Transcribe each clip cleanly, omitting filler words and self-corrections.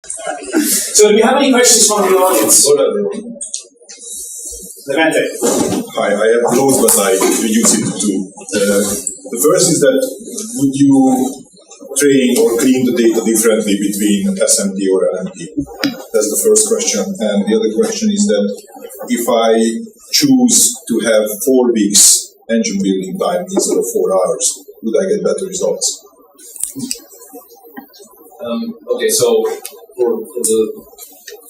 So do we have any questions from the audience? Levante. Hi, I have those, but I use it too. The first is that would you train or clean the data differently between SMT or LMT? That's the first question. And the other question is that if I choose to have 4 weeks engine building time instead of 4 hours, would I get better results? Okay, so for the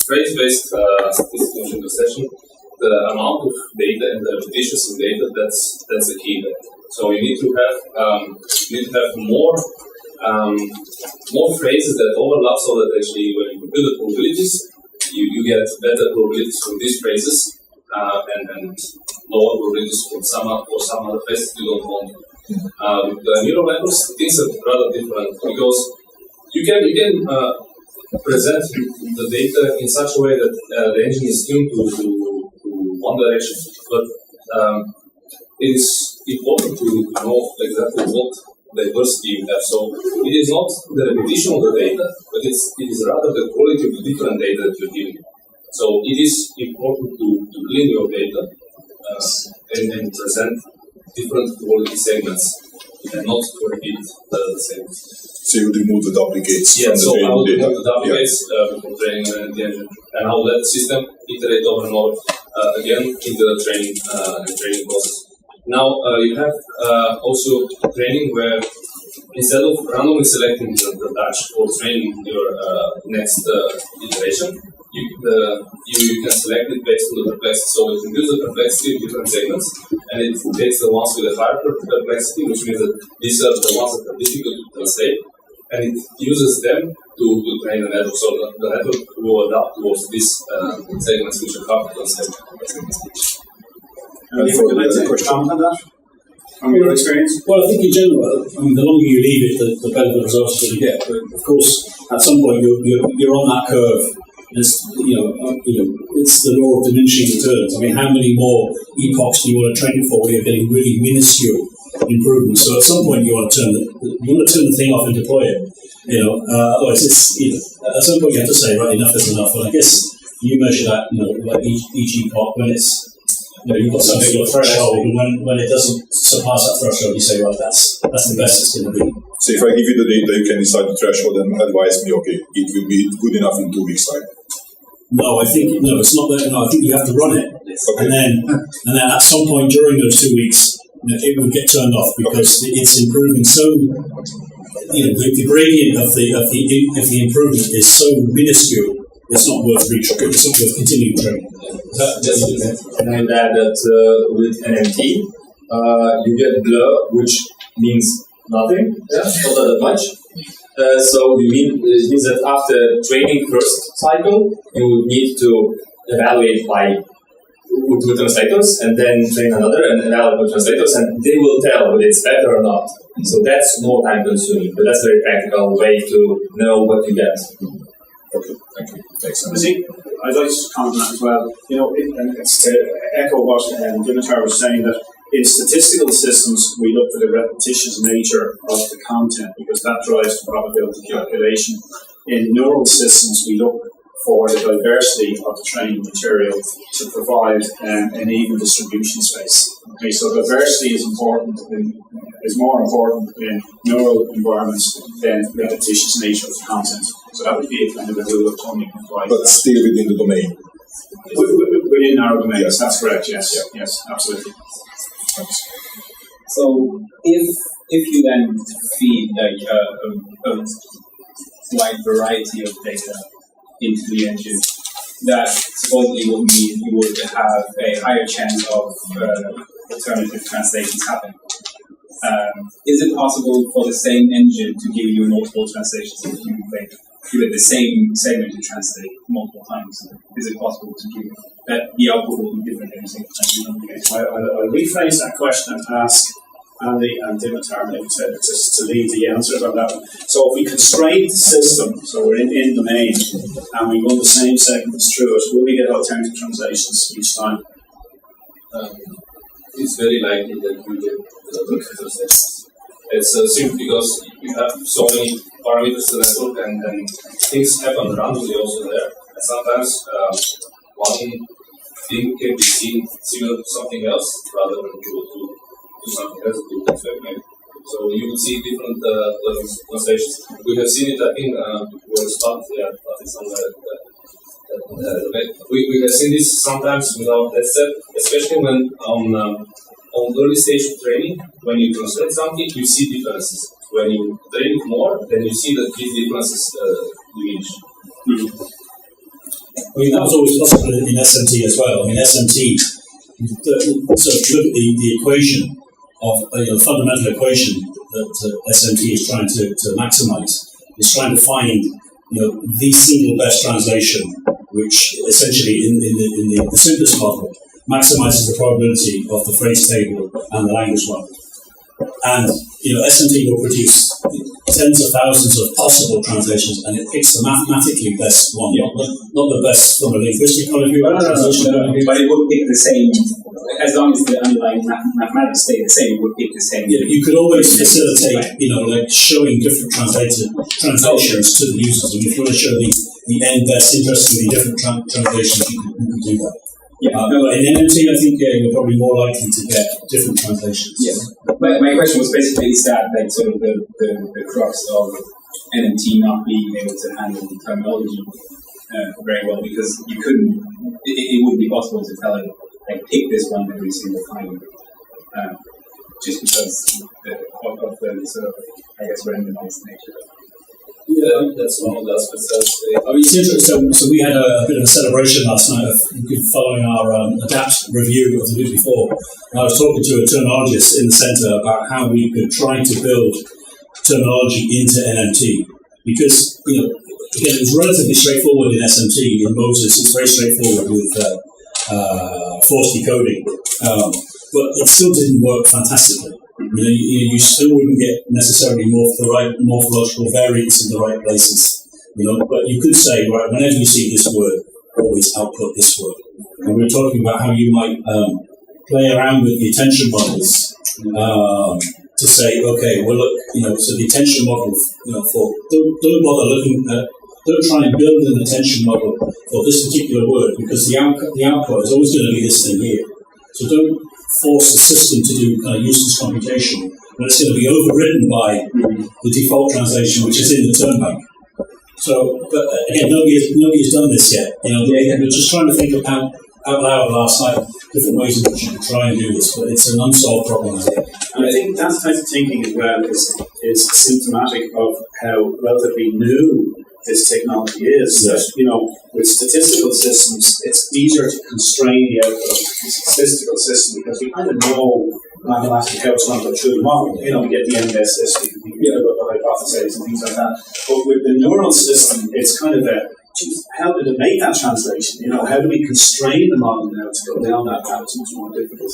phrase-based statistical session, the amount of data and the repetitions of data, that's the key there. So you need to have more phrases that overlap, so that actually when you compute the probabilities, you get better probabilities from these phrases and lower probabilities from some other phrases you don't want. The neural networks, things are rather different because you can present the data in such a way that the engine is tuned to one direction, but it is important to know exactly what diversity you have. So it is not the repetition of the data, but it is rather the quality of the different data that you're giving. So it is important to clean your data and present different quality segments and not to repeat the same. So you remove the duplicates from the training data? Yeah, so I will remove the duplicates before training the engine, and I will let the system iterate over and over again in the training process. Now you have also training where instead of randomly selecting the batch for training your next iteration, you can select it based on the complexity. So it reduces the complexity of different segments, and it takes the ones with a higher complexity, which means that these are the ones that are difficult to translate, and it uses them to train the network. So the network will adapt towards these segments which are hard to translate. Any further question on that? From your experience? Well, I think in general, the longer you leave it, the better the results you're going to get. But of course, at some point you're on that curve. It's it's the law of diminishing returns. I mean, how many more epochs do you want to train for where you're getting really minuscule improvements? So at some point you want to turn the thing off and deploy it. Otherwise at some point you have to say, right, enough is enough. And I guess you measure that, like each epoch when it's. You've got something like a threshold, and when it doesn't surpass that threshold, you say, right, that's the best it's going to be. So if I give you the data, you can decide the threshold and advise me, okay, it will be good enough in 2 weeks' time. No, it's not that. No, I think you have to run it, okay. and then at some point during those 2 weeks, it will get turned off because it's improving so. The gradient of the improvement is so minuscule. It's not worth it's not worth continuing training. Can I add that with NMT, you get blur, which means nothing, not that much. So it means that after training first cycle, you need to evaluate with translators, and then train another and evaluate with translators, and they will tell whether it's better or not. So that's more time consuming, but that's a very practical way to know what you get. Okay, thank you. Thanks. I'd like to comment on that as well. And it's to echo what Dimitar was saying, that in statistical systems we look for the repetitious nature of the content because that drives the probability calculation. In neural systems we look for the diversity of the training material to provide an even distribution space. Okay, so diversity is more important in neural environments than repetitious nature of the content. So that would be a kind of a rule of thumb you can apply. But still within the domain. Within narrow domains, yes. That's correct. Yes, yes, absolutely. Thanks. So if you then feed a wide variety of data into the engine, that supposedly would mean you would have a higher chance of alternative translations happening. Is it possible for the same engine to give you multiple translations if you give it the same segment to translate multiple times? Is it possible to give that the output will be different every single time? I'll rephrase that question and ask Andy and Dimitar to lead the answers on that one. So if we constrain the system, so we're in domain, and we run the same segments through it, will we get alternative translations each time? It's very likely that you get translations. It's simply because you have so many parameters to the network, and things happen randomly also there. And sometimes one thing can be seen similar to something else rather than to something else, to maybe. So you would see different translations. We have seen it, I think, where it's part, somewhere. We have seen this sometimes without that set, especially when on early stage of training, when you translate something, you see differences. When you train it more, then you see that these differences diminish. I mean, that was always possible in SMT as well. I mean, SMT, so if you look at the equation of, the fundamental equation that SMT is trying to maximize, is trying to find, the single best translation, which essentially in the simplest model maximizes the probability of the phrase table and the language model. And SMT will produce tens of thousands of possible translations, and it picks the mathematically best one, not the best from a linguistic point of view. But it would pick the same, as long as the underlying mathematics stay the same, it would pick the same. You could always facilitate, like showing different translations to the users. And if you want to show the end best, interestingly different translations, you can do that. But in NMT, I think you're probably more likely to get different translations. Yeah. My question was basically is that sort of the crux of NMT not being able to handle the terminology very well, because you couldn't, it wouldn't be possible to tell it pick this one every single time, just because of the sort of randomized nature. Yeah, that's one of the aspects. I mean, it's interesting. So we had a bit of a celebration last night of following our ADAPT review of the week before. And I was talking to a terminologist in the centre about how we could try to build terminology into NMT. Because, again, it was relatively straightforward in SMT. In Moses, it's very straightforward with force decoding. But it still didn't work fantastically. You still wouldn't get necessarily the right morphological variants in the right places. But you could say, right, whenever you see this word, always output this word. And we're talking about how you might play around with the attention models to say, okay, well look, so the attention model, don't bother looking at, don't try and build an attention model for this particular word, because the output is always going to be this thing here. So don't force the system to do kind of useless computation, but it's going to be overridden by the default translation, which is in the term bank. So, but again, nobody has done this yet. We're just trying to think out loud last night different ways in which you can try and do this, but it's an unsolved problem. And I think that type of thinking as well is symptomatic of how relatively new this technology is. That, with statistical systems, it's easier to constrain the output of the statistical system because we kind of know mathematically how it's going to go through the model. We get the MSS, we get the hypotheses and things like that. But with the neural system, it's kind of how did it make that translation? How do we constrain the model now to go down that path? It's much more difficult.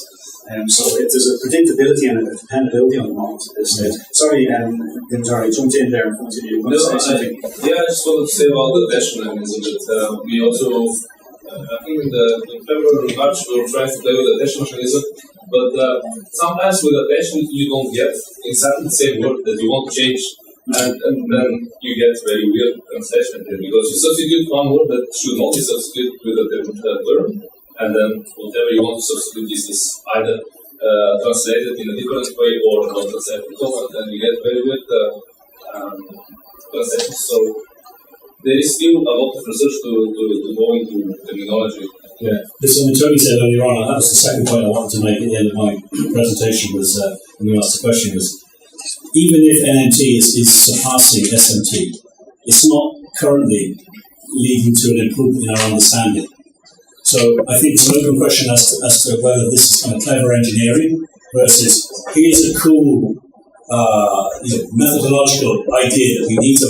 So there's a predictability and a dependability on the models at this stage. Sorry, Dimitar, I jumped in there and wanted you to say something. I just wanted to say about the attention mechanism that we also, I think in February, March, we were trying to play with the attention mechanism, but sometimes with attention you don't get exactly the same word that you want to change. And then you get very weird translation because you substitute one word that should not be substituted with a different term, and then whatever you want to substitute is either translated in a different way or not translated at all, and then you get very weird translations. So there is still a lot of research to go into terminology. Yeah, this is what Tony said earlier on, and that was the second point I wanted to make at the end of my presentation was when you asked the question was, even if NMT is surpassing SMT, it's not currently leading to an improvement in our understanding. So I think it's an open question as to whether this is kind of clever engineering versus here's a cool methodological idea that we need to,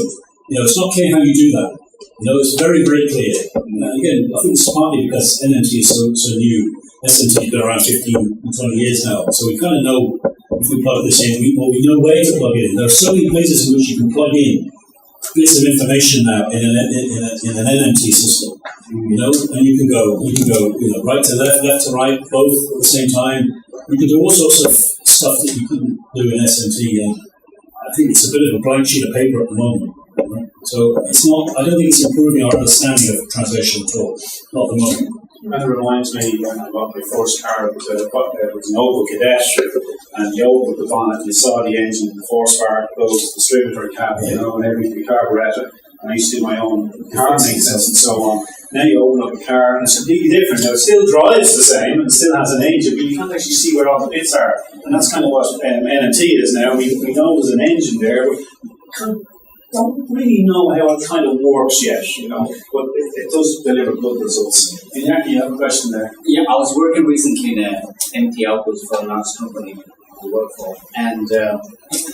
it's not clear how you do that. It's very, very clear. Again, I think it's partly because NMT is so new. SMT has been around 15 and 20 years now, so we kind of know if we plug this in, we know where to plug it in. There are so many places in which you can plug in bits of information now in an NMT system, and you can go right to left, left to right, both at the same time. You can do all sorts of stuff that you couldn't do in SMT, and think it's a bit of a blank sheet of paper at the moment. Right? So it's not. I don't think it's improving our understanding of translation at all. Not at the moment. That reminds me when I got my first car, it was an Opel Kadett, and you opened the bonnet, you saw the engine, the force bar, closed, the distributor cap, and everything, the carburetor, and I used to do my own car maintenance and so on. Now you open up the car and it's completely different. Now it still drives the same and still has an engine, but you can't actually see where all the bits are. And that's kind of what NMT is now. We know there's an engine there, but don't really know how it kind of works yet, but it does deliver good results. And Jackie, you have a question there? Yeah, I was working recently in an MT output for a large company I work for, and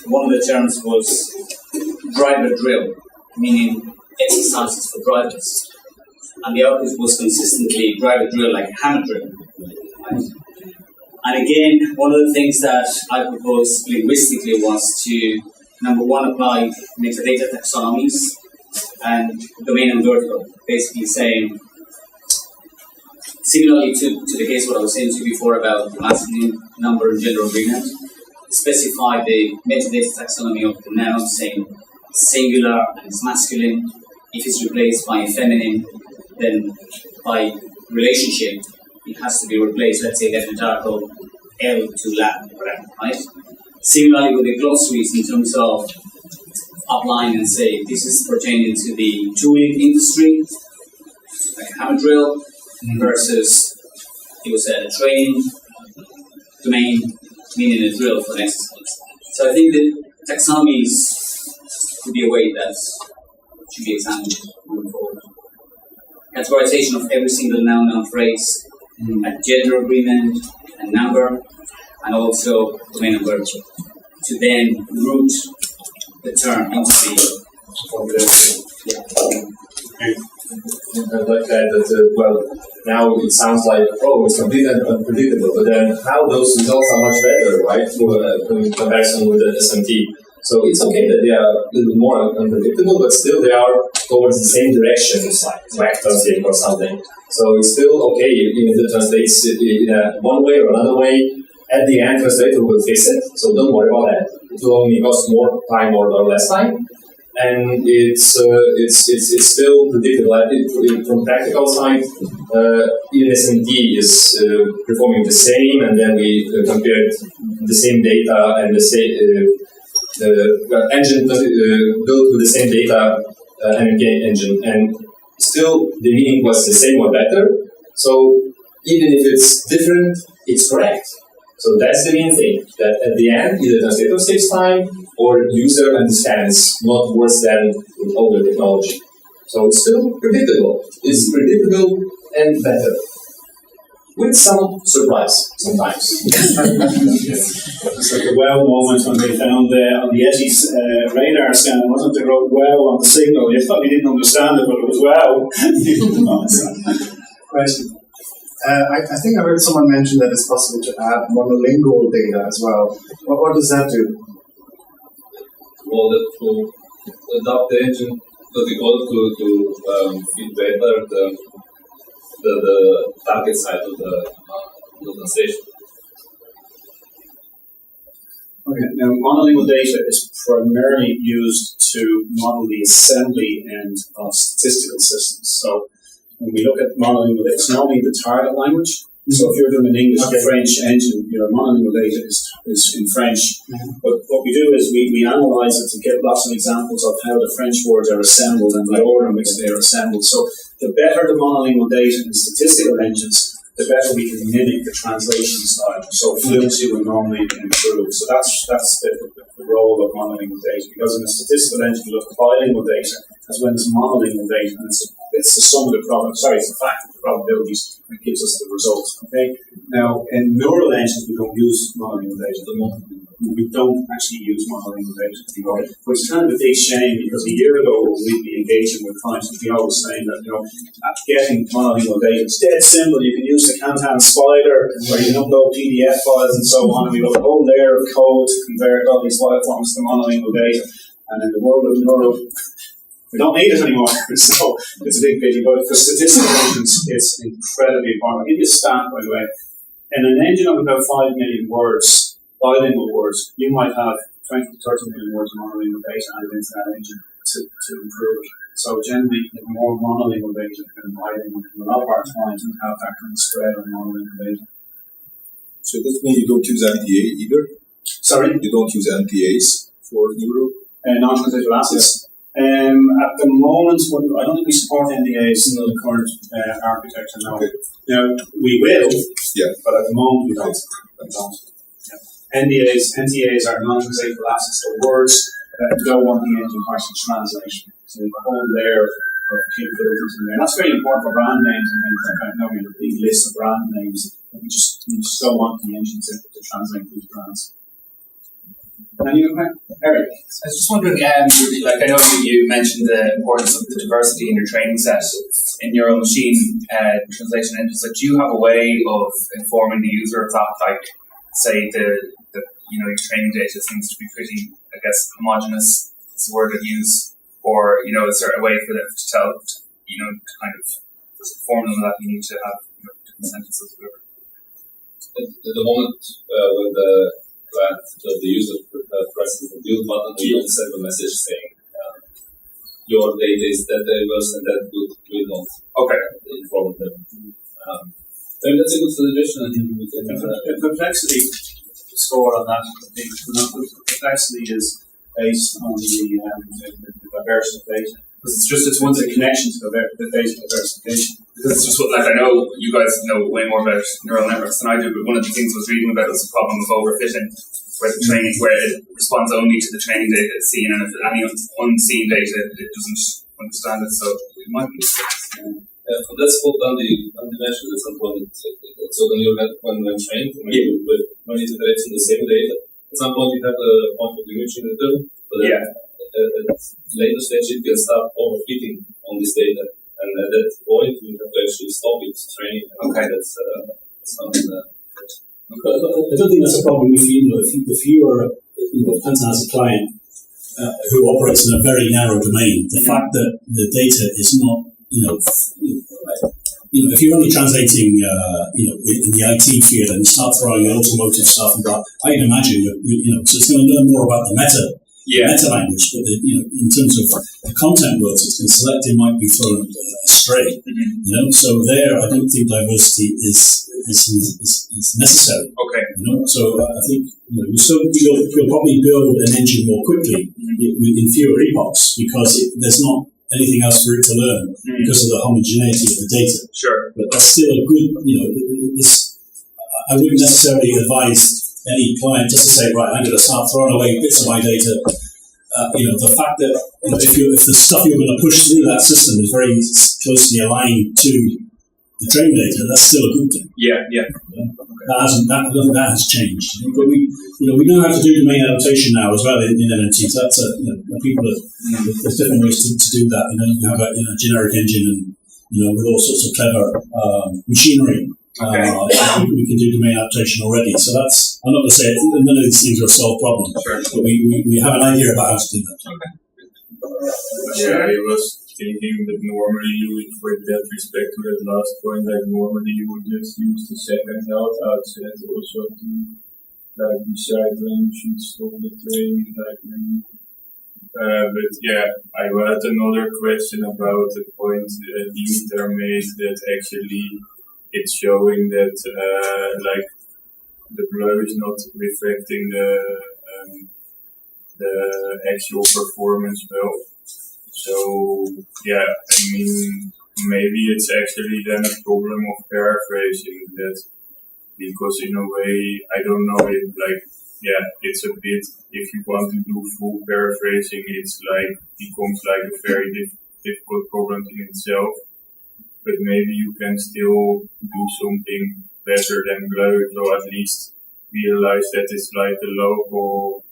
one of the terms was driver drill, meaning exercises for drivers. And the output was consistently driver drill, like hammer drill. Right? And again, one of the things that I proposed linguistically was to, number one, apply metadata taxonomies and domain and vertical, basically saying, similarly to the case what I was saying to you before about the masculine number and gender agreement, specify the metadata taxonomy of the noun saying singular and it's masculine. If it's replaced by feminine, then by relationship, it has to be replaced, let's say, definite article L to lab, right? Similarly with the glossaries in terms of outline and say this is pertaining to the tooling industry, like a hammer drill, versus it was a training domain, meaning a drill for an exercise. So I think that taxonomies could be a way that should be examined moving forward. Categorization of every single noun phrase, a gender agreement, a number, and also domain and verb, to then root the term into the formulation. I'd like to add that, now it sounds like, it's completely unpredictable, but then how those results are much better, right, in comparison with the SMT. So it's okay that they are a little more unpredictable, but still they are towards the same direction, like translating or something. So it's still okay, even if it translates in one way or another way. At the end, translator will fix it, so don't worry about that. It will only cost more time or less time, and it's still predictable. From practical side, even SMT is performing the same, and then we compared the same data and the same engine built with the same data MMT engine, and still the meaning was the same or better. So even if it's different, it's correct. So that's the main thing, that at the end, either translator saves time or user understands not worse than with older technology. So it's still predictable. It's predictable and better. With some surprise sometimes. It's like the WOW moment when they found on the Yeti's radar scan, wasn't they wrote WOW on the signal? You thought you didn't understand it, but it was WOW. Question. I think I heard someone mention that it's possible to add monolingual data as well. What does that do? Well, that will adapt the engine to the code to fit better the target side of the translation. Okay, now monolingual data is primarily used to model the assembly end of statistical systems. So when we look at monolingual data, it's not only the target language. So if you're doing an English or French engine, your monolingual data is in French. But what we do is we analyze it to get lots of examples of how the French words are assembled and the order in which they are assembled. So the better the monolingual data in statistical engines, the better we can mimic the translation style. So fluency will normally improve. So that's the role of monolingual data. Because in a statistical engine, you look at bilingual data as well as monolingual data, and it's the sum of the it's the fact of the probabilities that gives us the results. Okay. Now in neural engines, we don't use monolingual data at the moment. We don't actually use monolingual data anymore, which is kind of a big shame, because a year ago we'd be engaging with clients and we always saying that getting monolingual data is dead simple. You can use the Kantan Spider, where you can upload PDF files and so on, and we have a whole layer of code to convert all these file forms to monolingual data. And in the world of neural, we don't need it anymore. So it's a big pity, but for statistical engines, it's incredibly important. I'll give you a stat, by the way. In an engine of about 5 million words, bilingual words, you might have 20 to 30 million words of monolingual data added into that engine to improve it. So generally, the more monolingual data can bilingual, and a lot of our clients would have that kind of spread on monolingual data. So does mean you don't use NTA either? Sorry? You don't use NTAs for Euro? Non-translational assets. At the moment, I don't think we support NDAs in the current architecture now. Okay. Now, we will, but at the moment we don't. Yeah. NTAs are non-translational assets, so words that don't want the engine to actually translate. So we have a whole layer of capabilities in there. And that's very important for brand names and things like that. Now we have a big list of brand names that we just don't want the engine to translate these brands. Eric? I was just wondering, like I know you mentioned the importance of the diversity in your training set in your own machine translation engines. Like, do you have a way of informing the user of that? Like, say your training data seems to be pretty, I guess, homogenous is the word I'd use, or is there a way for them to tell, to kind of inform them that you need to have different sentences or whatever? At the moment, when the user presses the build button, we don't send a message saying your data is that diverse and that good. We don't inform them. Maybe that's a good suggestion. I think we can. The complexity score on that, the complexity is based on the diversity of data. Because it's one of the connections to the data diversification. Because it's just like, I know you guys know way more about neural networks than I do, but one of the things I was reading about was the problem of overfitting, where it responds only to the training data it's seen, and if any unseen data, it doesn't understand it. So it might be. Let's put down the measure at some point. So the neural network, when trained, when it interacts with the same data, at some point you have the point of diminishing return, but at later stage it can start overfitting on this data. And at that point, we have to actually stop its training. That's something that. I don't think that's a problem if you are, Kantan as a client who operates in a very narrow domain. The fact that the data is not, if you're only translating, in the IT field and you start throwing in automotive stuff and that, I can imagine, so it's going to learn more about the meta language, but in terms of the content words it's been selected might be thrown astray. So there, I don't think diversity is necessary. So I think you'll probably build an engine more quickly in fewer epochs because there's not anything else for it to learn because of the homogeneity of the data. Sure, but that's still a good. I wouldn't necessarily advise any client just to say, right, I'm going to start throwing away bits of my data. The fact that if the stuff you're going to push through that system is very closely aligned to the training data, that's still a good thing. That has changed. But we know how to do domain annotation now as well in MMT. So that's there's different ways to do that. You have a generic engine and with all sorts of clever machinery. We can do domain adaptation already. So that's, I'm not going to say none of these things are a solved problem, but we have an idea about how to do that. I was thinking that normally with that respect to that last point, like normally you would just use the second health outset also to decide when you should stop the training. But I had another question about the point Dimitar made that actually it's showing that the blur is not reflecting the actual performance well. So maybe it's actually then a problem of paraphrasing that, because in a way I don't know if it's a bit, if you want to do full paraphrasing, it's becomes a very difficult problem in itself. But maybe you can still do something better than blur, so at least realize that it's a local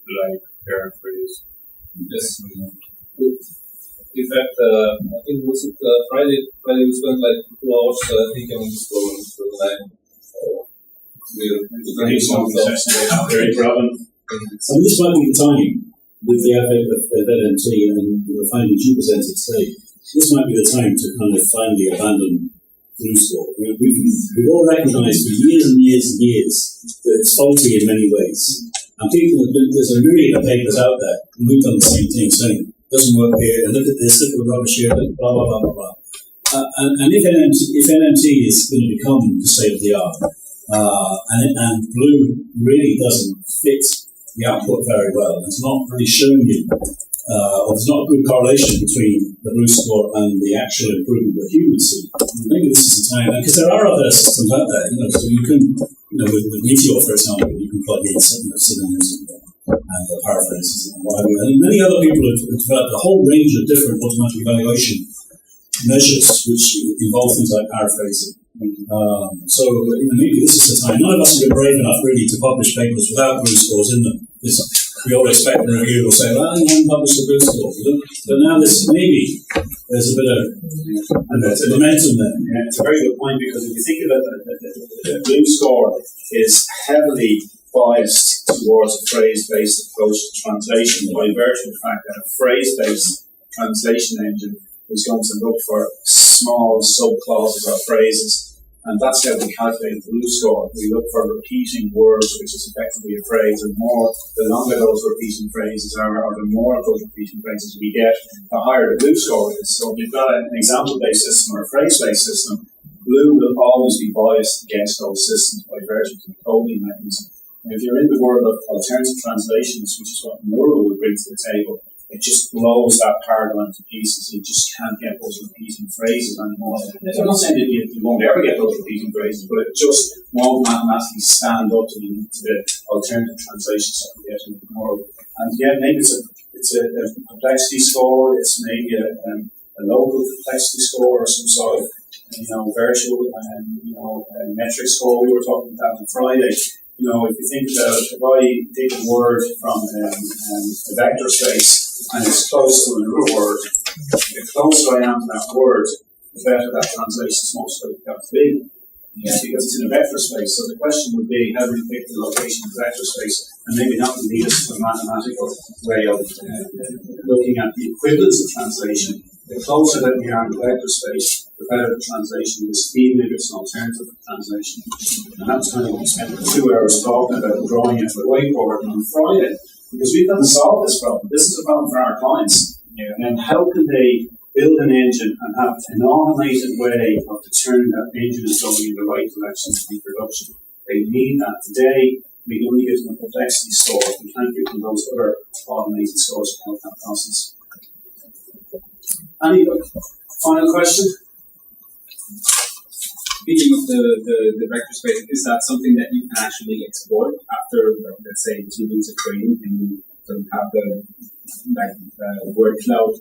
paraphrase. Yes. In fact, I think was it Friday we spent 2 hours thinking on this problem for the line. So very problem. So this might be the time with the advent of NMT and the findings you presented today. This might be the time to kind of finally abandon blue score. We've all recognised for years and years and years that it's faulty in many ways, And people, there's a myriad of papers out there, and we've done the same thing, saying, doesn't work here, and look at this, look at the rubbish here, blah, blah, blah, blah, blah. And if NMT is going to become the state of the art, and Blue really doesn't fit the output very well, it's not really showing you, or there's not a good correlation between the Blue score and the actual improvement that humans see. Maybe this is the time, because there are other systems out there, so you can, with Meteor, for example, you can plug in synonyms and paraphrases and whatever. And many other people have developed a whole range of different automatic evaluation measures which involve things like paraphrasing. So maybe this is the time. None of us have been brave enough really to publish papers without Blue scores in them. We all expect the reviewer will say, well, you haven't published the Blue scores. But now there's a bit of momentum there. Yeah, it's a very good point, because if you think about the Blue score is heavily biased towards a phrase-based approach to translation by virtue of the fact that a phrase-based translation engine is going to look for small sub-clauses or phrases, and that's how we calculate the Blue score. We look for repeating words, which is effectively a phrase, and the longer those repeating phrases are, or the more of those repeating phrases we get, the higher the Blue score is. So if you've got an example-based system or a phrase-based system, Blue will always be biased against those systems by virtue of the coding mechanism. And if you're in the world of alternative translations, which is what Neural will bring to the table, it just blows that paradigm to pieces. You just can't get those repeating phrases anymore. I'm not saying that you won't ever get those repeating phrases, but it just won't mathematically stand up to the alternative translations that we get in the world. And yeah, maybe it's a complexity score, it's maybe a local complexity score, or some sort of virtual metric score. We were talking about that on Friday. If you think about it, if I take a word from a vector space and it's close to another word, the closer I am to that word, the better that translation is most likely to be. Yeah, because it's in a vector space. So the question would be, how do we pick the location of the vector space? And maybe that would lead us to a mathematical way of looking at the equivalence of translation. The closer that we are in the vector space, the better the translation is, even if it's an alternative translation. And that's kind of what we spent 2 hours talking about, drawing it to the whiteboard on Friday, because we've got to solve this problem. This is a problem for our clients. And how can they build an engine and have an automated way of determining that engine is going in the right direction to production? They need that. Today, we only give them a complexity score. We can't give them those other automated scores to help that process. Any final question? Speaking of the vector space, is that something that you can actually export after, let's say, 2 weeks of training, and you sort of have the word cloud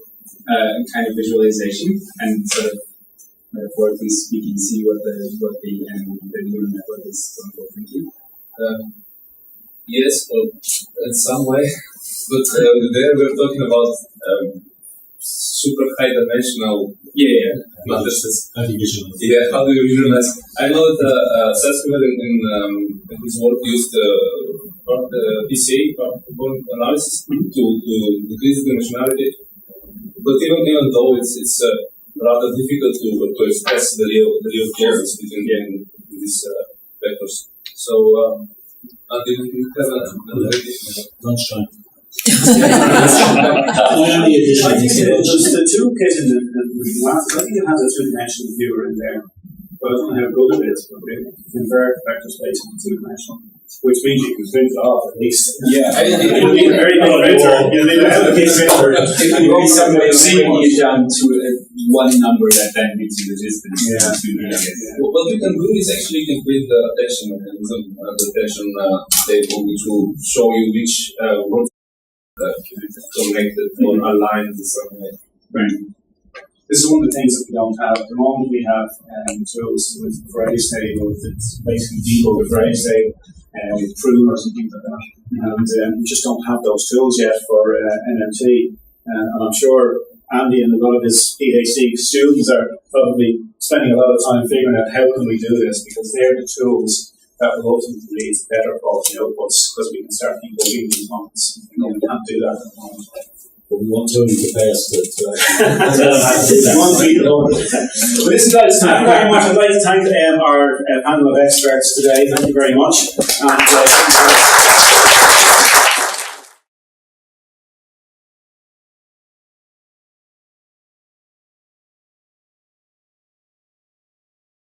kind of visualization, and sort of metaphorically speaking, see what the neural network is thinking? Yes, in some way, but there we're talking about super high dimensional matrices. How do you visualize? Yeah, how do you visualize? I know that Saskia in his work used PCA, point analysis, to decrease the dimensionality. But even though it's rather difficult to express the real difference between these vectors. So, lunchtime. Just the 2 cases that we last, I think it has a 2-dimensional viewer in there, but I don't know how good it is, but we convert vector space into 2-dimensional, which means you can print it off at least. Yeah, it'll be a very good printer. It'll be a printer. It would be some way of seeing it down to one number that then gives you the distance. What you can do is actually you can create the attention mechanism, the attention table, which will show you which words connected or aligned in some way. Right. This is one of the things that we don't have. At the moment we have tools with phrase tables. It's basically debug a phrase table with pruners and things like that. And we just don't have those tools yet for NMT. And I'm sure Andy and a lot of his PhD students are probably spending a lot of time figuring out how can we do this, because they're the tools that will ultimately lead to better quality outputs, because we can start debugging these ones. We can't do that at the moment. But we want Tony to pay us to Well, listen, guys, thank you very much. I'd like to thank our panel of experts today. Thank you very much. And,